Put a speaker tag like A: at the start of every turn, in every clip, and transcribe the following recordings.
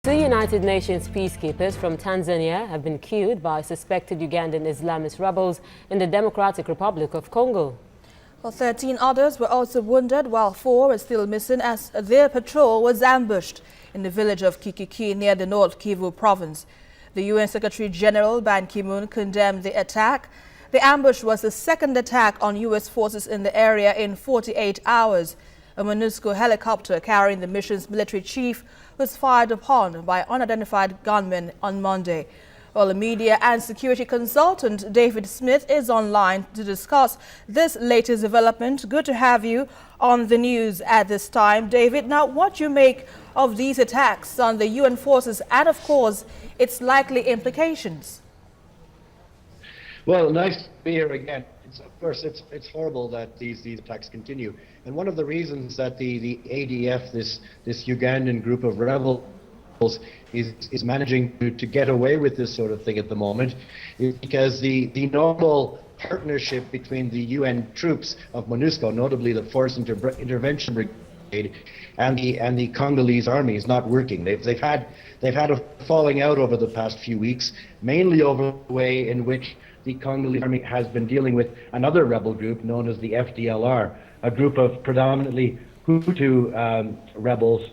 A: Two United Nations peacekeepers from Tanzania have been killed by suspected Ugandan Islamist rebels in the Democratic Republic of Congo.
B: Well, 13 others were also wounded, while 4 are still missing as their patrol was ambushed in the village of Kikiki near the North Kivu province. The UN Secretary General Ban Ki-moon condemned the attack. The ambush was the second attack on U.S. forces in the area in 48 hours. A MONUSCO helicopter carrying the mission's military chief was fired upon by unidentified gunmen on Monday. Well, the media and security consultant David Smith is online to discuss this latest development. Good to have you on the news at this time, David. Now, what do you make of these attacks on the UN forces and, of course, its likely implications?
C: Well, nice to be here again. Of course, it's horrible that these attacks continue. And one of the reasons that the ADF, this Ugandan group of rebels, is managing to get away with this sort of thing at the moment is because the normal partnership between the UN troops of MONUSCO, notably the Force Intervention Brigade, and the Congolese army is not working. They've had a falling out over the past few weeks, mainly over the way in which the Congolese army has been dealing with another rebel group known as the FDLR, a group of predominantly Hutu rebels,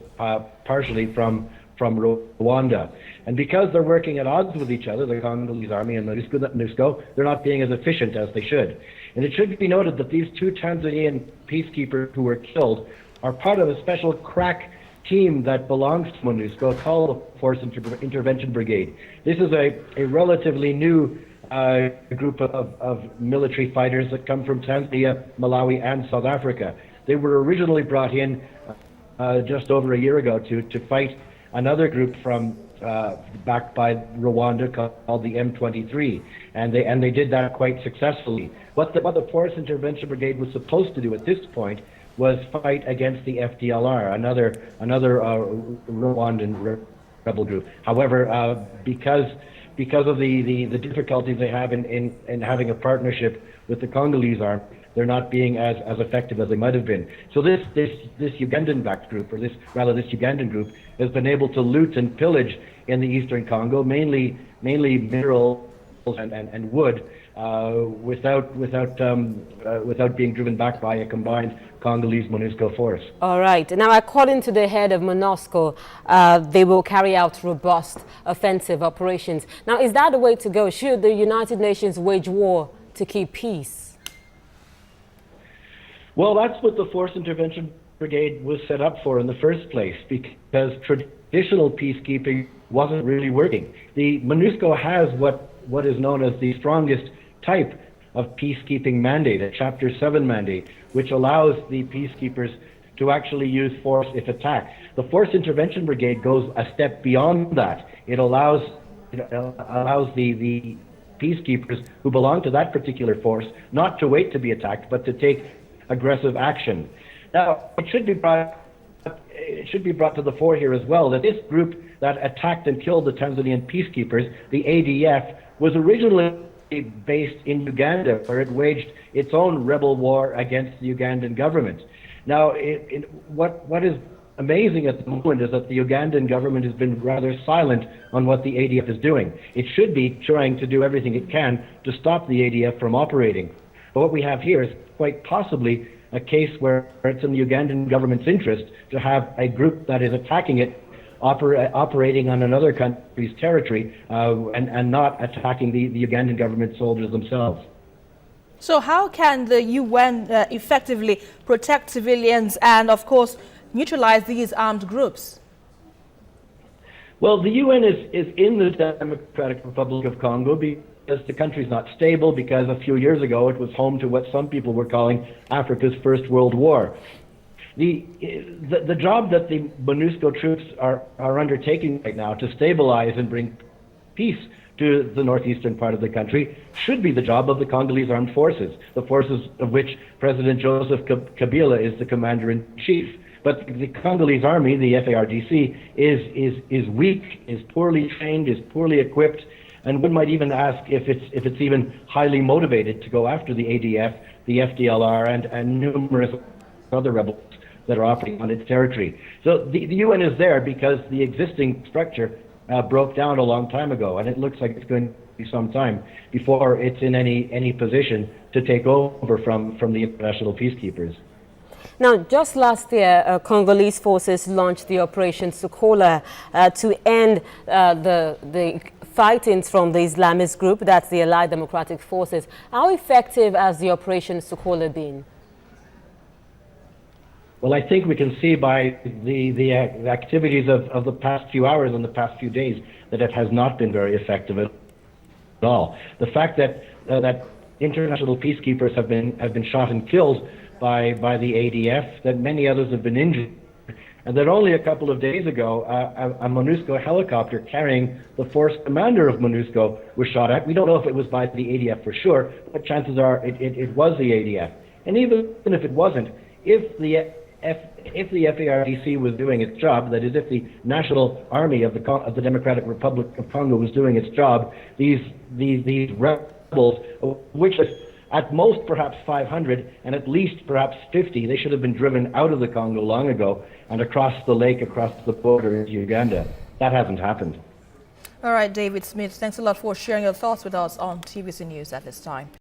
C: partially from Rwanda. And because they're working at odds with each other, the Congolese army and MONUSCO, they're not being as efficient as they should. And it should be noted that these 2 Tanzanian peacekeepers who were killed are part of a special crack team that belongs to MONUSCO called the Force Intervention Brigade. This is a relatively new group of military fighters that come from Tanzania, Malawi, and South Africa. They were originally brought in just over a year ago to fight another group from backed by Rwanda called the M23, and they did that quite successfully. What the Force Intervention Brigade was supposed to do at this point was fight against the FDLR, another Rwandan rebel group. However, because of the difficulties they have in having a partnership with the Congolese army, they're not being as effective as they might have been. So this Ugandan-backed group, or this Ugandan group, has been able to loot and pillage in the eastern Congo, mainly minerals and wood, without being driven back by a combined Congolese-MONUSCO force.
A: All right. Now, according to the head of MONUSCO, they will carry out robust offensive operations. Now, is that the way to go? Should the United Nations wage war to keep peace?
C: Well, that's what the Force Intervention Brigade was set up for in the first place, because traditional peacekeeping wasn't really working. The MONUSCO has what is known as the strongest type of peacekeeping mandate, a Chapter 7 mandate, which allows the peacekeepers to actually use force if attacked. The Force Intervention Brigade goes a step beyond that. It allows the peacekeepers who belong to that particular force not to wait to be attacked, but to take aggressive action. Now, it should be brought to the fore here as well that this group that attacked and killed the Tanzanian peacekeepers, the ADF, was originally based in Uganda, where it waged its own rebel war against the Ugandan government. Now, what is amazing at the moment is that the Ugandan government has been rather silent on what the ADF is doing. It should be trying to do everything it can to stop the ADF from operating. But what we have here is quite possibly a case where it's in the Ugandan government's interest to have a group that is attacking it operating on another country's territory and not attacking the Ugandan government soldiers themselves.
B: So how can the UN effectively protect civilians and, of course, neutralize these armed groups?
C: Well, the UN is in the Democratic Republic of Congo because the country is not stable, because a few years ago it was home to what some people were calling Africa's First World War. The job that the MONUSCO troops are undertaking right now to stabilize and bring peace to the northeastern part of the country should be the job of the Congolese armed forces, the forces of which President Joseph Kabila is the commander-in-chief. But the Congolese army, the FARDC, is weak, is poorly trained, is poorly equipped, and one might even ask if it's even highly motivated to go after the ADF, the FDLR, and numerous other rebels that are operating on its territory. So the UN is there because the existing structure broke down a long time ago, and it looks like it's going to be some time before it's in any position to take over from the international peacekeepers.
A: Now, just last year, Congolese forces launched the Operation Sokola to end the fightings from the Islamist group, that's the Allied Democratic Forces. How effective has the Operation Sokola been?
C: Well, I think we can see by the activities of the past few hours and the past few days that it has not been very effective at all. The fact that that international peacekeepers have been shot and killed by the ADF, that many others have been injured, and that only a couple of days ago a MONUSCO helicopter carrying the force commander of MONUSCO was shot at. We don't know if it was by the ADF for sure, but chances are it was the ADF. And even if it wasn't, if the FARDC was doing its job, that is, if the National Army of the Democratic Republic of Congo was doing its job, these rebels, which is at most perhaps 500 and at least perhaps 50, they should have been driven out of the Congo long ago and across the lake, across the border into Uganda. That hasn't happened.
B: All right, David Smith, thanks a lot for sharing your thoughts with us on TVC News at this time.